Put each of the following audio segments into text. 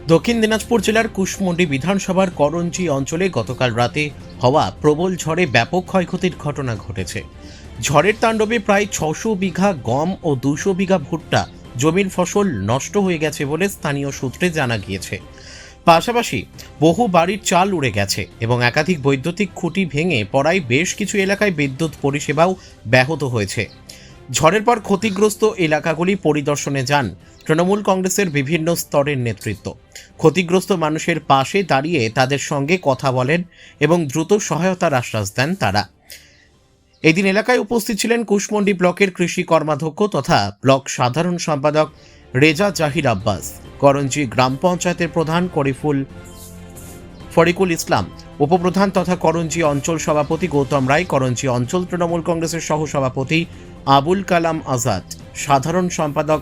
দক্ষিণ দিনাজপুর জেলার কুশমন্ডি বিধানসভার করঞ্জি অঞ্চলে গতকাল রাতে হওয়া প্রবল ঝড়ে ব্যাপক ক্ষয়ক্ষতির ঘটনা ঘটেছে। ঝড়ের তাণ্ডবে প্রায় 600 বিঘা গম ও 200 বিঘা ভুট্টা জমির ফসল নষ্ট হয়ে গেছে বলে স্থানীয় সূত্রে জানা গিয়েছে। পাশাপাশি বহু বাড়ির চাল উড়ে গেছে এবং একাধিক বৈদ্যুতিক খুঁটি ভেঙে পড়ায় বেশ কিছু এলাকায় বিদ্যুৎ পরিষেবাও ব্যাহত হয়েছে। ঝড়ের পর ক্ষতিগ্রস্ত এলাকাগুলি পরিদর্শনে যান তৃণমূল কংগ্রেসের বিভিন্ন স্তরের নেতৃত্ব। ক্ষতিগ্রস্ত মানুষের পাশে দাঁড়িয়ে তাদের সঙ্গে কথা বলেন এবং দ্রুত সহায়তার আশ্বাস দেন তারা। এদিন এলাকায় উপস্থিত ছিলেন কুশমন্ডি ব্লকের কৃষি কর্মাধ্যক্ষ তথা ব্লক সাধারণ সম্পাদক রেজা জাহির আব্বাস, করঞ্জি গ্রাম পঞ্চায়েতের প্রধান ফরিকুল ইসলাম, উপপ্রধান তথা করঞ্জি অঞ্চল সভাপতি গৌতম রায়, করঞ্জি অঞ্চল তৃণমূল কংগ্রেসের সহ সভাপতি আবুল কালাম আজাদ, সাধারণ সম্পাদক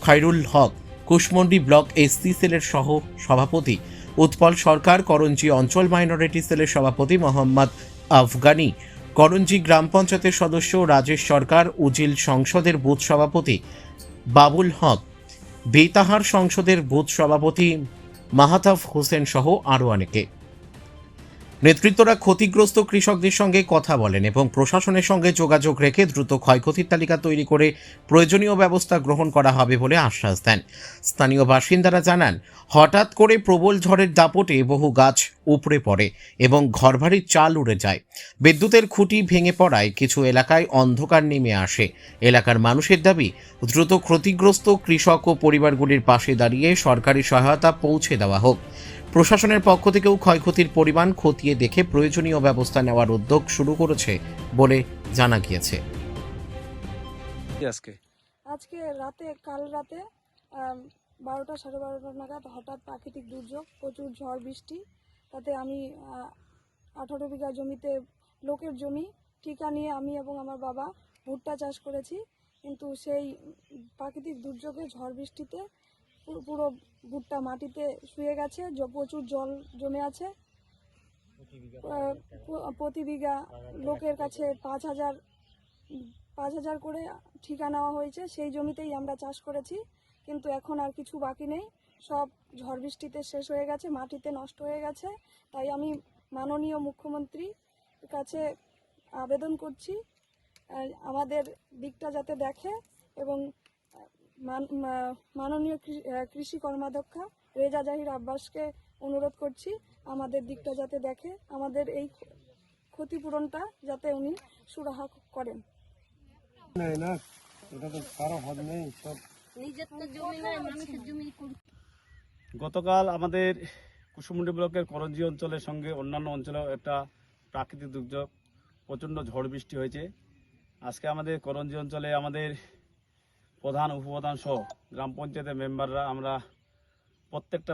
খায়রুল হক, কুশমন্ডি ব্লক এসসি সেলের সহ সভাপতি উৎপল সরকার, করঞ্জি অঞ্চল মাইনরিটি সেলের সভাপতি মোহাম্মদ আফগানি, করঞ্জি গ্রাম পঞ্চায়েতের সদস্য রাজেশ সরকার, উজিল সংসদের বুথ সভাপতি বাবুল হক, বেতাহার সংসদের বুথ সভাপতি মাহাতাব হোসেন সহ আরও অনেকে। নেতৃত্বরা ক্ষতিগ্রস্ত কৃষকদের সঙ্গে কথা বলেন এবং প্রশাসনের সঙ্গে যোগাযোগ রেখে দ্রুত ক্ষয়ক্ষতির তালিকা তৈরি করে প্রয়োজনীয় ব্যবস্থা গ্রহণ করা হবে বলে আশ্বাস দেন। স্থানীয় বাসিন্দারা জানান, হঠাৎ করে প্রবল ঝড়ের দাপটে বহু গাছ উপড়ে পড়ে এবং ঘরবাড়ির চাল উড়ে যায়। বিদ্যুতের খুঁটি ভেঙে পড়ায় কিছু এলাকায় অন্ধকার নেমে আসে। এলাকার মানুষের দাবি, দ্রুত ক্ষতিগ্রস্ত কৃষক ও পরিবারগুলির পাশে দাঁড়িয়ে সরকারি সহায়তা পৌঁছে দেওয়া হোক। প্রশাসনের পক্ষ থেকেও ক্ষয়ক্ষতির পরিমাণ খতিয়ে দেখে প্রয়োজনীয় ব্যবস্থা নেওয়ার উদ্যোগ শুরু করেছে বলে জানা গিয়েছে। আজকে রাতে কাল রাতে 12টা 12:30 নাগাদ হঠাৎ প্রাকৃতিক দুর্যোগ, প্রচুর ঝড় বৃষ্টি। তাতে আমি 18 বিঘা জমিতে লোকের জমি ঠিকা নিয়ে আমি এবং আমার বাবা ভুট্টা চাষ করেছি, কিন্তু সেই প্রাকৃতিক দুর্যোগে ঝড় বৃষ্টিতে পুরো ভুট্টা মাটিতে শুয়ে গেছে। প্রচুর জল জমে আছে। প্রতি বিঘা লোকের কাছে 5,000 করে ঠিকা নেওয়া হয়েছে। সেই জমিতেই আমরা চাষ করেছি, কিন্তু এখন আর কিছু বাকি নেই, সব ঝড় বৃষ্টিতে শেষ হয়ে গেছে, মাটিতে নষ্ট হয়ে গেছে। তাই আমি মাননীয় মুখ্যমন্ত্রীর কাছে আবেদন করছি আমাদের দিকটা যাতে দেখে এবং মাননীয় কৃষি কর্মাধ্যক্ষা রেজা জাহির আব্বাসকে অনুরোধ করছি আমাদের দিকটা যাতে দেখে, আমাদের এই ক্ষতিপূরণটা যাতে উনি সুরাহা করেন। গতকাল আমাদের কুশমন্ডি ব্লকের করঞ্জি অঞ্চলের সঙ্গে অন্যান্য অঞ্চলেও একটা প্রাকৃতিক দুর্যোগ, প্রচণ্ড ঝড় বৃষ্টি হয়েছে। আজকে আমাদের করঞ্জি অঞ্চলে আমাদের প্রধান উপপ্রধান সহ গ্রাম পঞ্চায়েতের মেম্বাররা আমরা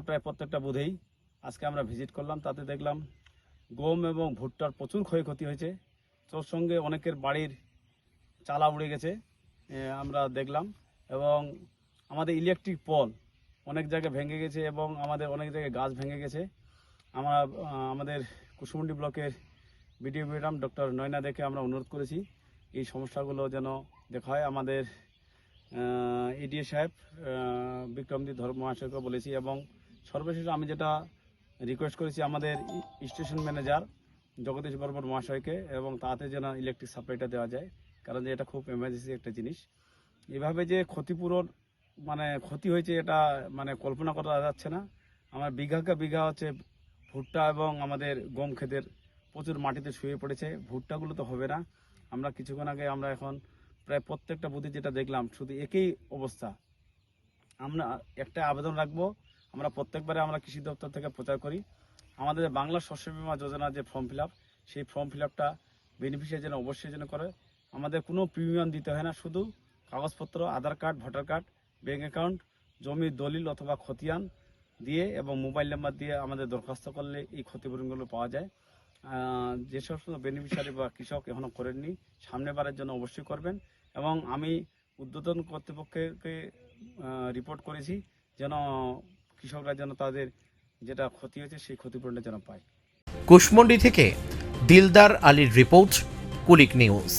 প্রায় প্রত্যেকটা বুথেই আজকে আমরা ভিজিট করলাম। তাতে দেখলাম গম এবং ভুট্টার প্রচুর ক্ষয়ক্ষতি হয়েছে। তোর সঙ্গে অনেকের বাড়ির চালা উড়ে গেছে আমরা দেখলাম, এবং আমাদের ইলেকট্রিক পোল অনেক জায়গায় ভেঙে গেছে এবং আমাদের অনেক জায়গায় গাছ ভেঙে গেছে। আমরা আমাদের কুশমন্ডি ব্লকের বিডিও ম্যাডাম ডক্টর নয়না দেখে আমরা অনুরোধ করেছি এই সমস্যাগুলো যেন দেখা হয়। আমাদের এডিএ সাহেব বিক্রমদীপ ধর্ম মহাশয়কে বলেছি, এবং সর্বশেষ আমি যেটা রিকোয়েস্ট করেছি আমাদের স্টেশন ম্যানেজার জগদীশ বর্মন মহাশয়কে, এবং তাতে যেন ইলেকট্রিক সাপ্লাইটা দেওয়া যায়, কারণ যে এটা খুব এমার্জেন্সি একটা জিনিস। এভাবে যে ক্ষতিপূরণ ক্ষতি হয়েছে এটা কল্পনা করা যাচ্ছে না। আমার বিঘাকে বিঘা হচ্ছে ভুট্টা এবং আমাদের গম ক্ষেতের প্রচুর মাটিতে শুয়ে পড়েছে। ভুট্টাগুলো তো হবে না। আমরা কিছুক্ষণ আগে আমরা এখন প্রায় প্রত্যেকটা বুথে যেটা দেখলাম শুধু একই অবস্থা। আমরা একটা আবেদন রাখবো, আমরা প্রত্যেকবারে আমরা কৃষি দপ্তর থেকে প্রচার করি আমাদের বাংলা শস্য বীমা যোজনার যে ফর্ম ফিল আপ, সেই ফর্ম ফিল আপটা বেনিফিশিয়ারি যেন অবশ্যই যেন করে। আমাদের কোনো প্রিমিয়াম দিতে হয় না, শুধু কাগজপত্র, Aadhaar card, voter card, bank account, জমির দলিল অথবা খতিয়ান দিয়ে এবং মোবাইল নাম্বার দিয়ে আমাদের দরখাস্ত করলে এই ক্ষতিপূরণগুলো পাওয়া যায়। যেসব বেনিফিশিয়ারি বা কৃষক এখনও করেননি, সামনেবারের জন্য অবশ্যই করবেন। এবং আমি ঊর্ধ্বতন কর্তৃপক্ষকে রিপোর্ট করেছি যেন কৃষকরা যেন তাদের যেটা ক্ষতি হয়েছে সেই ক্ষতিপূরণটা যেন পায়। কুশমন্ডি থেকে দিলদার আলীর রিপোর্ট, কুলিক নিউজ।